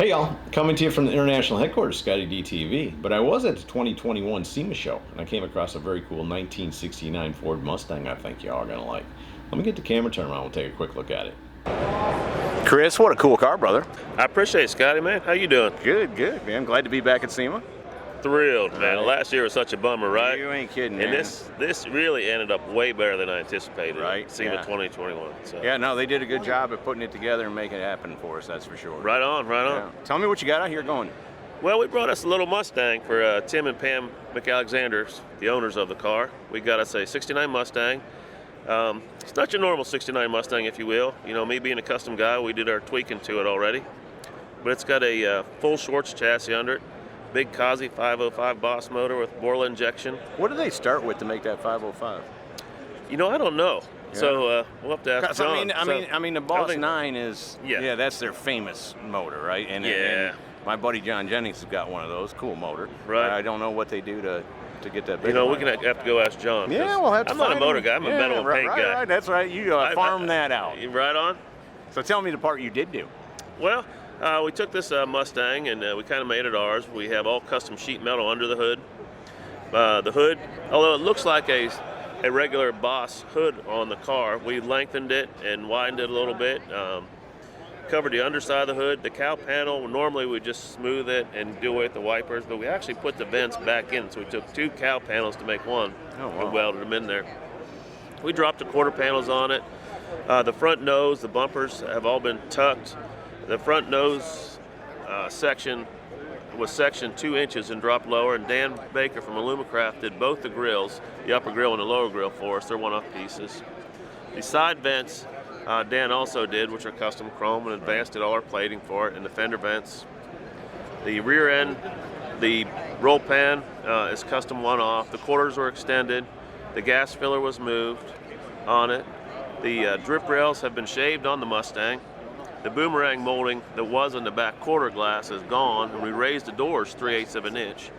Hey y'all, coming to you from the international headquarters, ScottieDTV. But I was at the 2021 SEMA Show, and I came across a very cool 1969 Ford Mustang I think y'all are going to like. Let me get the camera turned around and we'll take a quick look at it. Chris, what a cool car, brother. I appreciate it, Scotty, man. How you doing? Good, good, man. Glad to be back at SEMA. Thrilled, man. Right. Last year was such a bummer, right? You ain't kidding, man. And this really ended up way better than I anticipated. Right, SEMA yeah. 2021. So. Yeah, no, they did a good job of putting it together and making it happen for us, that's for sure. Right on, right on. Yeah. Tell me what you got out here going. Well, we brought us a little Mustang for Tim and Pam McAlexanders, the owners of the car. We got us a 69 Mustang. It's not your normal 69 Mustang, if you will. You know, me being a custom guy, we did our tweaking to it already. But it's got a full Schwartz chassis under it. Big Kaase 505 Boss motor with Borla injection. What do they start with to make that 505? You know, I don't know. Yeah. So we'll have to ask John. I mean, the Boss 9 is Yeah. that's their famous motor, right? And, Yeah. and my buddy John Jennings has got one of those. Cool motor. Right. I don't know what they do to get that big. You know, we're gonna have to go ask John. Yeah, we'll have to. I'm not a find motor him. guy. I'm a metal and paint guy. Right, that's right. You farm that out. Right on. So tell me the part you did do. Well, we took this Mustang and we kind of made it ours. We have all custom sheet metal under the hood. The hood, although it looks like a regular Boss hood on the car, we lengthened it and widened it a little bit. Covered the underside of the hood. The cow panel, normally we just smooth it and do away with the wipers, but we actually put the vents back in. So we took 2 cow panels to make one and welded them in there. We dropped the quarter panels on it. The front nose, the bumpers have all been tucked. The front nose section was sectioned 2 inches and dropped lower, and Dan Baker from Illumicraft did both the grills, the upper grill and the lower grill for us. They're one-off pieces. The side vents Dan also did, which are custom chrome, and advanced did all our plating for it, and the fender vents. The rear end, the roll pan is custom one-off. The quarters were extended. The gas filler was moved on it. The drip rails have been shaved on the Mustang. The boomerang molding that was in the back quarter glass is gone, and we raised the doors 3/8 of an inch,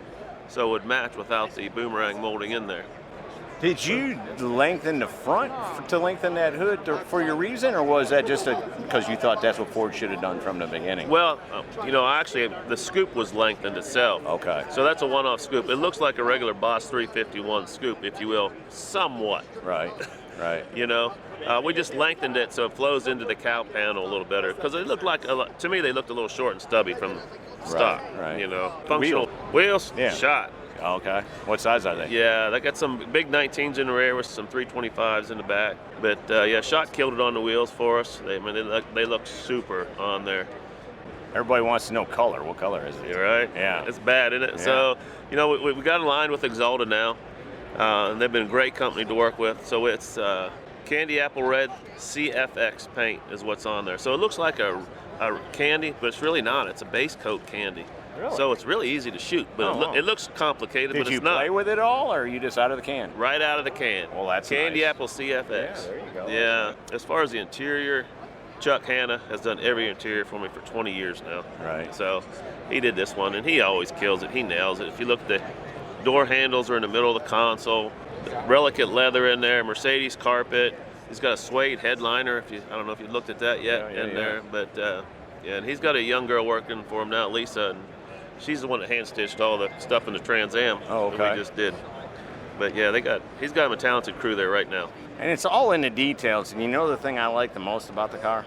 so it would match without the boomerang molding in there. Did you lengthen the front to lengthen that hood for your reason, or was that just because you thought that's what Ford should have done from the beginning? Well, you know, actually, the scoop was lengthened itself. Okay. So that's a one-off scoop. It looks like a regular Boss 351 scoop, if you will, somewhat. Right, right. You know, we just lengthened it so it flows into the cow panel a little better, because they looked like, to me, they looked a little short and stubby from stock. Right. You know, functional wheels, Yeah. shot. Okay. What size are they? Yeah, they got some big 19s in the rear with some 325s in the back. But yeah, Shot killed it on the wheels for us. They look super on there. Everybody wants to know color. What color is it? You're right. Yeah. It's bad, isn't it? Yeah. So, you know, we got aligned with Exalted now. And they've been a great company to work with. So it's candy apple red CFX paint is what's on there. So it looks like a candy, but it's really not. It's a base coat candy. Really? So it's really easy to shoot, but it looks complicated, but Did it's you not. play with it all, or are you just out of the can? Right out of the can. Well, that's Candy nice. apple CFX. Yeah, there you go. Yeah. As far as the interior, Chuck Hanna has done every interior for me for 20 years now. Right. So he did this one, and he always kills it. He nails it. If you look at the door handles are in the middle of the console, Relicate leather in there, Mercedes carpet. He's got a suede headliner. I don't know if you looked at that yet there, but yeah, and he's got a young girl working for him now, Lisa, and she's the one that hand stitched all the stuff in the Trans Am that we just did. But yeah, he's got a talented crew there right now. And it's all in the details. And you know the thing I like the most about the car?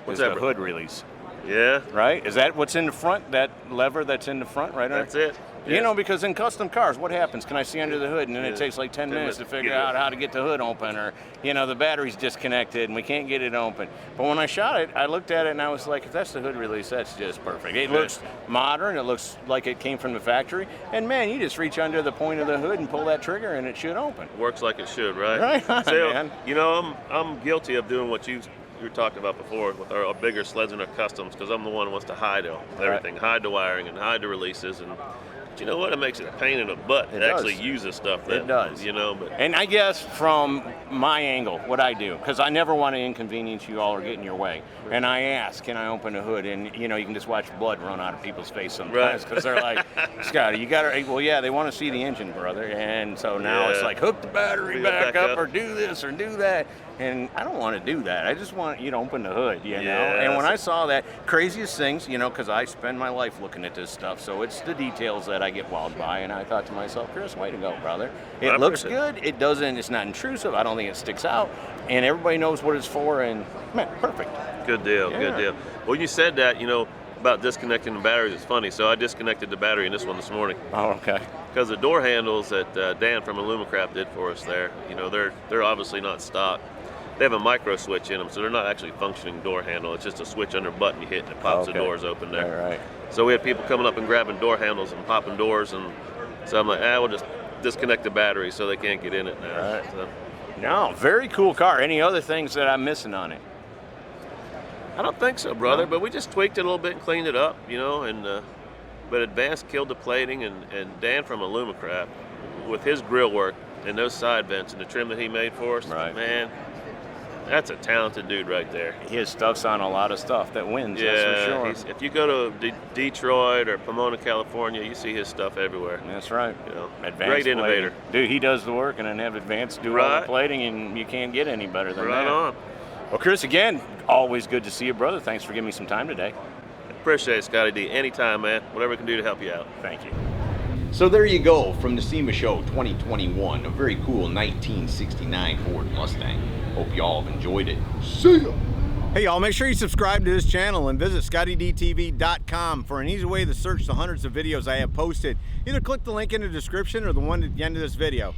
What's is that, the bro? hood release. Yeah. Right? Is that what's in the front? That lever that's in the front, right? That's it. You know, because in custom cars, what happens? Can I see under the hood? And then it takes like 10 minutes to figure out how to get the hood open, or, you know, the battery's disconnected and we can't get it open. But when I shot it, I looked at it and I was like, if that's the hood release, that's just perfect. It looks modern. It looks like it came from the factory. And man, you just reach under the point of the hood and pull that trigger and it should open. Works like it should, right? Right on, So, man. you know, I'm guilty of doing what you were talking about before with our bigger sleds and our customs, because I'm the one who wants to hide everything, hide the wiring and hide the releases. And you know what? It makes it a pain in the butt to actually use this stuff. It does. You know, but and I guess from my angle, what I do, because I never want to inconvenience you all or get in your way, and I ask, can I open the hood? And you know, you can just watch blood run out of people's face sometimes, because they're like, Scotty, you got to. Well, yeah, they want to see the engine, brother. And so now it's like, hook the battery back up, or do this or do that. And I don't want to do that. I just want you to open the hood, you know? Yeah, And when I saw that, craziest things, you know, because I spend my life looking at this stuff, so it's the details that I get wowed by, and I thought to myself, Chris, way to go, brother. It looks good, it's not intrusive, I don't think it sticks out, and everybody knows what it's for, and man, perfect. Good deal, Yeah. good deal. Well, you said that, you know, about disconnecting the batteries. It's funny. So I disconnected the battery in this one this morning. Oh, okay. Because the door handles that Dan from Illumicraft did for us there, you know, they're obviously not stock. They have a micro switch in them, so they're not actually functioning door handle. It's just a switch under a button you hit and it pops the doors open there. All right. So we had people coming up and grabbing door handles and popping doors, and so I'm like, we'll just disconnect the battery so they can't get in it now. All right. So, No, very cool car. Any other things that I'm missing on it? I don't think so, brother, No. but we just tweaked it a little bit and cleaned it up, you know, and but Advanced killed the plating, and Dan from Illumicraft, with his grill work and those side vents and the trim that he made for us, Right. man, that's a talented dude right there. His stuff's on a lot of stuff that wins, Yeah, that's for sure. if you go to Detroit or Pomona, California, you see his stuff everywhere. That's right. You know, Advanced great innovator. plating. Dude, he does the work, and then have Advanced do all Right. the plating, and you can't get any better than Right that. on. Well, Chris, again, always good to see you, brother. Thanks for giving me some time today. Appreciate it, Scotty D. Anytime, man. Whatever we can do to help you out. Thank you. So there you go, from the SEMA Show 2021, a very cool 1969 Ford Mustang. Hope y'all have enjoyed it. See ya! Hey y'all, make sure you subscribe to this channel and visit ScottieDTV.com for an easy way to search the hundreds of videos I have posted. Either click the link in the description or the one at the end of this video.